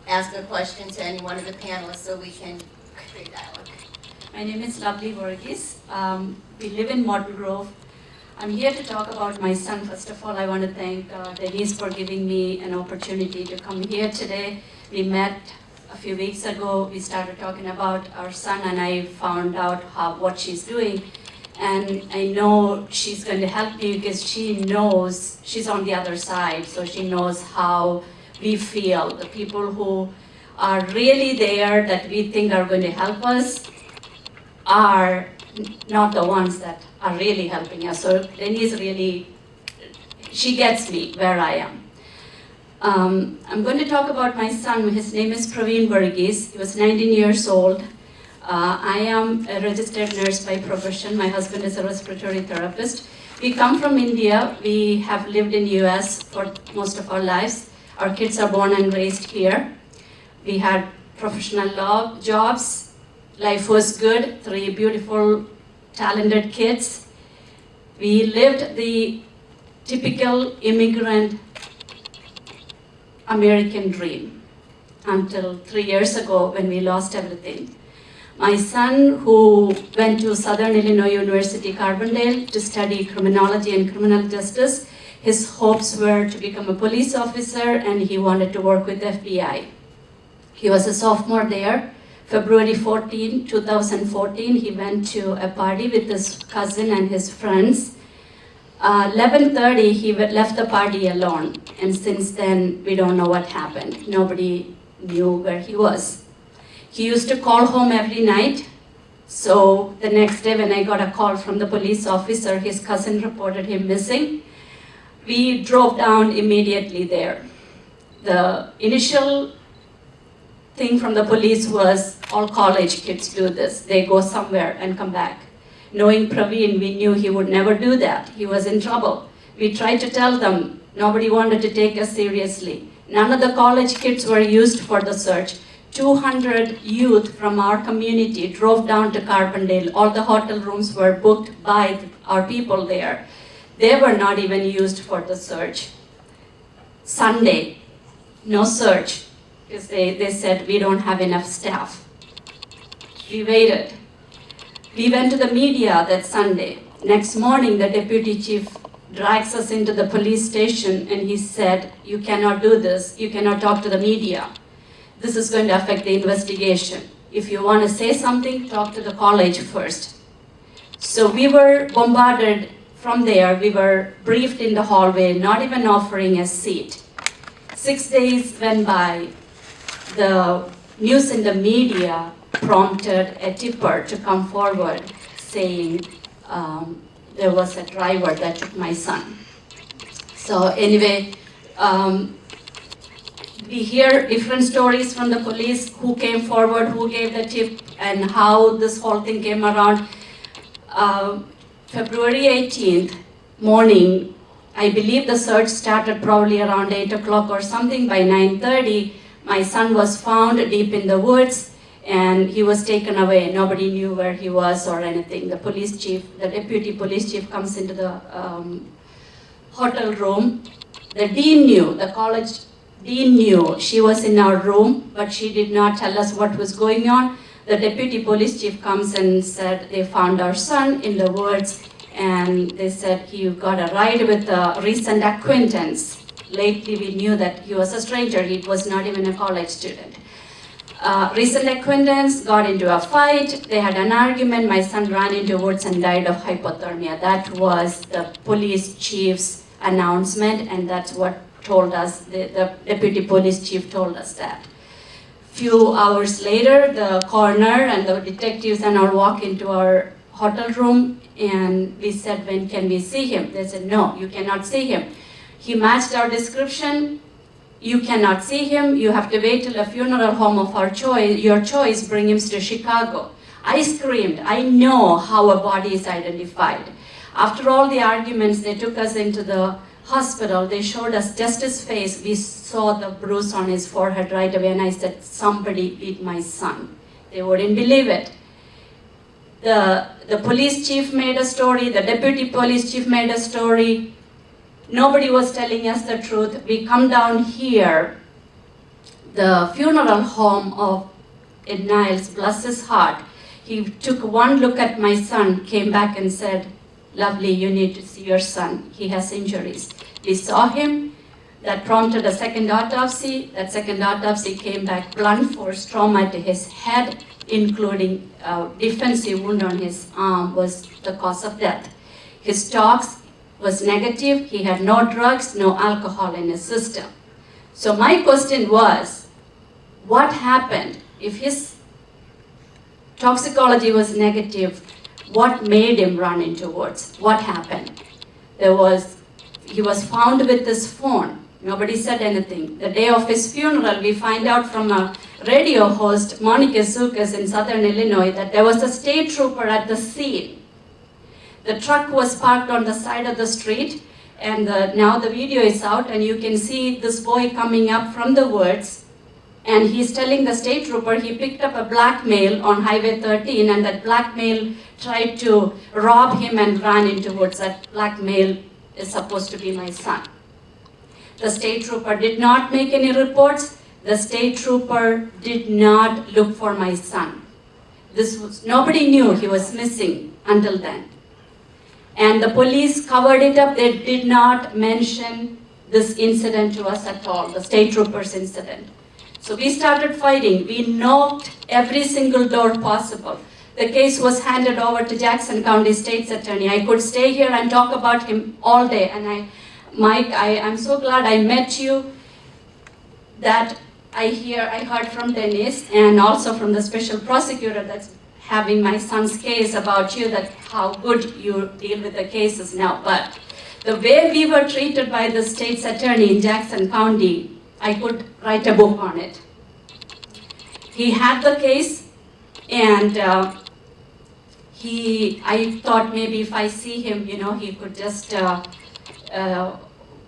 ask a question to any one of the panelists so we can create dialogue. My name is Varughese. We live in Model Grove. I'm here to talk about my son. First of all, I want to thank Denise for giving me an opportunity to come here today. We met a few weeks ago. We started talking about our son, and I found out what she's doing. And I know she's going to help me because she knows she's on the other side, so she knows how we feel. The people who are really there that we think are going to help us are not the ones that are really helping us. So Denise really, she gets me where I am. I'm going to talk about my son. His name is Pravin Varughese. He was 19 years old. I am a registered nurse by profession. My husband is a respiratory therapist. We come from India. We have lived in US for most of our lives. Our kids are born and raised here. We had professional jobs. Life was good. 3 beautiful, talented kids. We lived the typical immigrant American dream until 3 years ago when we lost everything. My son, who went to Southern Illinois University, Carbondale, to study criminology and criminal justice, his hopes were to become a police officer, and he wanted to work with the FBI. He was a sophomore there. February 14, 2014, he went to a party with his cousin and his friends. 11:30, he left the party alone, and since then, we don't know what happened. Nobody knew where he was. He used to call home every night, so the next day when I got a call from the police officer, his cousin reported him missing. We drove down immediately there. The initial thing from the police was all college kids do this. They go somewhere and come back. Knowing Pravin, we knew he would never do that. He was in trouble. We tried to tell them. Nobody wanted to take us seriously. None of the college kids were used for the search. 200 youth from our community drove down to Carbondale. All the hotel rooms were booked by our people there. They were not even used for the search. Sunday, no search, because they said we don't have enough staff. We waited. We went to the media that Sunday. Next morning, the deputy chief drags us into the police station and he said, "You cannot do this. You cannot talk to the media. This is going to affect the investigation. If you want to say something, talk to the college first." So we were bombarded from there. We were briefed in the hallway, not even offering a seat. 6 days went by. The news in the media prompted a tipper to come forward saying there was a driver that took my son. So anyway, we hear different stories from the police, who came forward, who gave the tip, and how this whole thing came around. February 18th morning, I believe the search started probably around 8 o'clock or something. By 9:30, my son was found deep in the woods, and he was taken away. Nobody knew where he was or anything. The police chief, the deputy police chief comes into the hotel room. The dean knew, the college dean knew. She was in our room, but she did not tell us what was going on. The deputy police chief comes and said they found our son in the woods, and they said he got a ride with a recent acquaintance. Lately we knew that he was a stranger. He was not even a college student. Recent acquaintance got into a fight. They had an argument. My son ran into woods and died of hypothermia. That was the police chief's announcement, and that's what told us, the deputy police chief told us that. Few hours later, the coroner and the detectives and all walk into our hotel room, and we said, "When can we see him?" They said, "No, you cannot see him. He matched our description. You cannot see him. You have to wait till a funeral home of your choice, bring him to Chicago." I screamed. I know how a body is identified. After all the arguments, they took us into the hospital. They showed us just his face. We saw the bruise on his forehead right away, and I said, "Somebody beat my son." They wouldn't believe it. The police chief made a story. The deputy police chief made a story. Nobody was telling us the truth. We come down here. the funeral home of Ed Niles, bless his heart, he took one look at my son, came back and said, "Lovely, you need to see your son. He has injuries." We saw him. That prompted a second autopsy. That second autopsy came back blunt force trauma to his head, including a defensive wound on his arm was the cause of death. His tox was negative. He had no drugs, no alcohol in his system. So my question was, what happened if his toxicology was negative? What made him run into woods? What happened? He was found with his phone. Nobody said anything. The day of his funeral, we find out from a radio host, Monica Zukas in Southern Illinois, that there was a state trooper at the scene. The truck was parked on the side of the street, and now the video is out, and you can see this boy coming up from the woods, and he's telling the state trooper he picked up a black male on Highway 13, and that black male tried to rob him and ran into woods. That black male is supposed to be my son. The state trooper did not make any reports. The state trooper did not look for my son. Nobody knew he was missing until then. And the police covered it up. They did not mention this incident to us at all, the state trooper's incident. So we started fighting. We knocked every single door possible. The case was handed over to Jackson County State's attorney. I could stay here and talk about him all day. And Mike, I'm so glad I met you. That I heard from Dennis and also from the special prosecutor that's having my son's case about you, that how good you deal with the cases now. But the way we were treated by the state's attorney in Jackson County, I could write a book on it. He had the case, and I thought maybe if I see him, he could just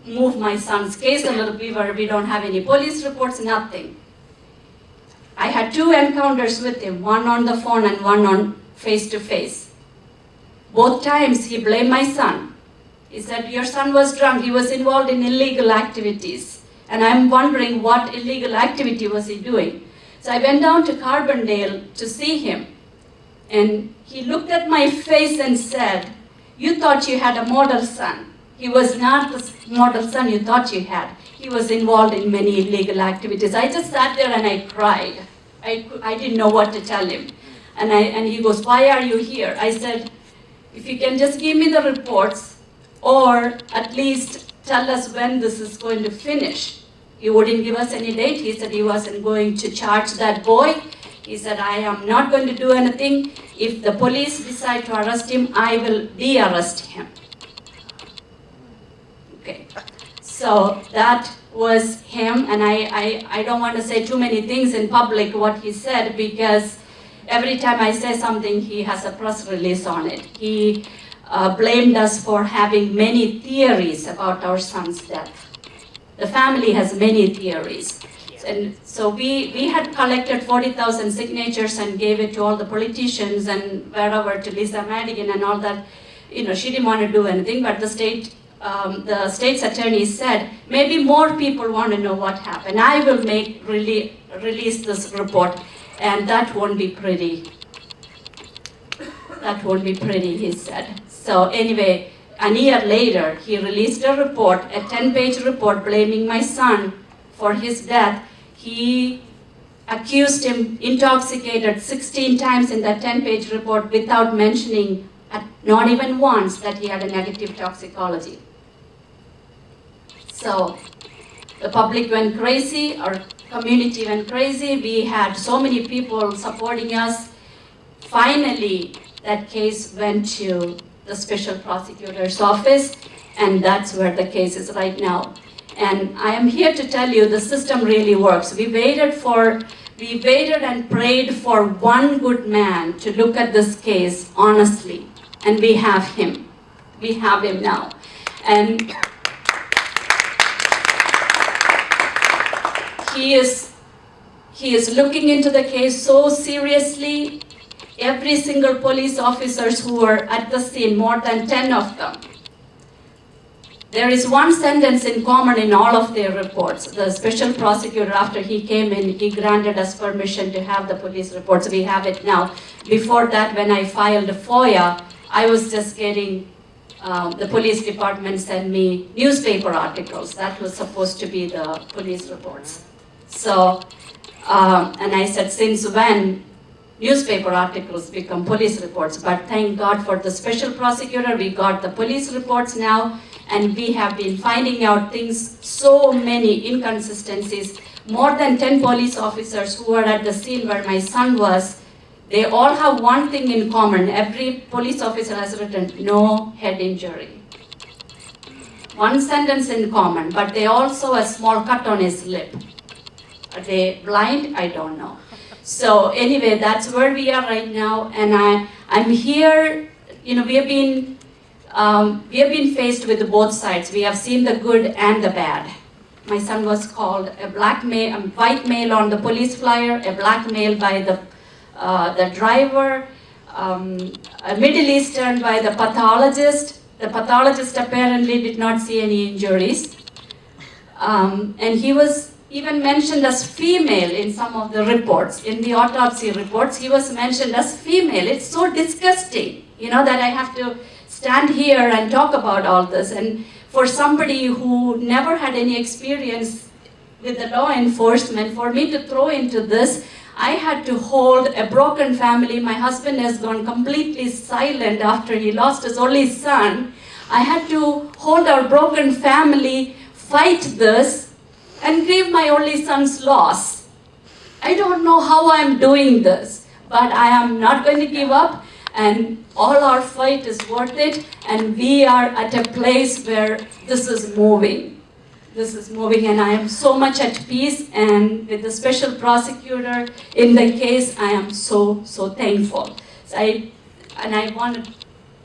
move my son's case a little bit, where we don't have any police reports, nothing. I had 2 encounters with him, one on the phone and one on face-to-face. Both times he blamed my son. He said, "Your son was drunk, he was involved in illegal activities." And I'm wondering what illegal activity was he doing. So I went down to Carbondale to see him. And he looked at my face and said, "You thought you had a model son. He was not the model son you thought you had. He was involved in many illegal activities." I just sat there and I cried. I didn't know what to tell him. And he goes, "Why are you here?" I said, "If you can just give me the reports, or at least tell us when this is going to finish." He wouldn't give us any date. He said he wasn't going to charge that boy. He said, "I am not going to do anything. If the police decide to arrest him, I will de-arrest him." Okay, so that was him, and I don't want to say too many things in public what he said, because every time I say something, he has a press release on it. He blamed us for having many theories about our son's death. The family has many theories. And so we had collected 40,000 signatures and gave it to all the politicians and wherever, to Lisa Madigan and all that. She didn't want to do anything, but the state's attorney said, maybe more people want to know what happened. I will release this report, and that won't be pretty. That won't be pretty, he said. So anyway, a year later, he released a report, a 10-page report blaming my son for his death. He accused him intoxicated 16 times in that 10-page report without mentioning, not even once, that he had a negative toxicology. So the public went crazy, our community went crazy. We had so many people supporting us. Finally, that case went to the special prosecutor's office, and that's where the case is right now. And I am here to tell you the system really works. We waited and prayed for one good man to look at this case honestly, and we have him. We have him now. And he is looking into the case so seriously. Every single police officers who were at the scene, more than 10 of them, there is one sentence in common in all of their reports. The special prosecutor, after he came in, he granted us permission to have the police reports. We have it now. Before that, when I filed FOIA, I was just getting, the police department sent me newspaper articles. That was supposed to be the police reports. So, and I said, since when newspaper articles become police reports? But thank God for the special prosecutor, we got the police reports now, and we have been finding out things, so many inconsistencies. More than 10 police officers who were at the scene where my son was, they all have one thing in common. Every police officer has written, no head injury. One sentence in common, but they also a small cut on his lip. Are they blind? I don't know. So anyway, that's where we are right now, and I'm here. You know, we have been faced with both sides. We have seen the good and the bad. My son was called a white male on the police flyer, a black male by the driver, a Middle Eastern by the pathologist. The pathologist apparently did not see any injuries, and he was even mentioned as female in some of the reports. In the autopsy reports, he was mentioned as female. It's so disgusting, you know, that I have to stand here and talk about all this. And for somebody who never had any experience with the law enforcement, for me to throw into this, I had to hold a broken family. My husband has gone completely silent after he lost his only son. I had to hold our broken family, fight this, and grieve my only son's loss. I don't know how I'm doing this, but I am not going to give up, and all our fight is worth it, and we are at a place where this is moving. This is moving, and I am so much at peace, and with the special prosecutor in the case, I am so thankful. So I want to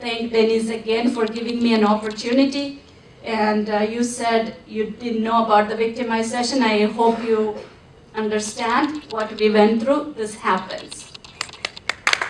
thank Denise again for giving me an opportunity. And you said you didn't know about the victimization. I hope you understand what we went through. This happens.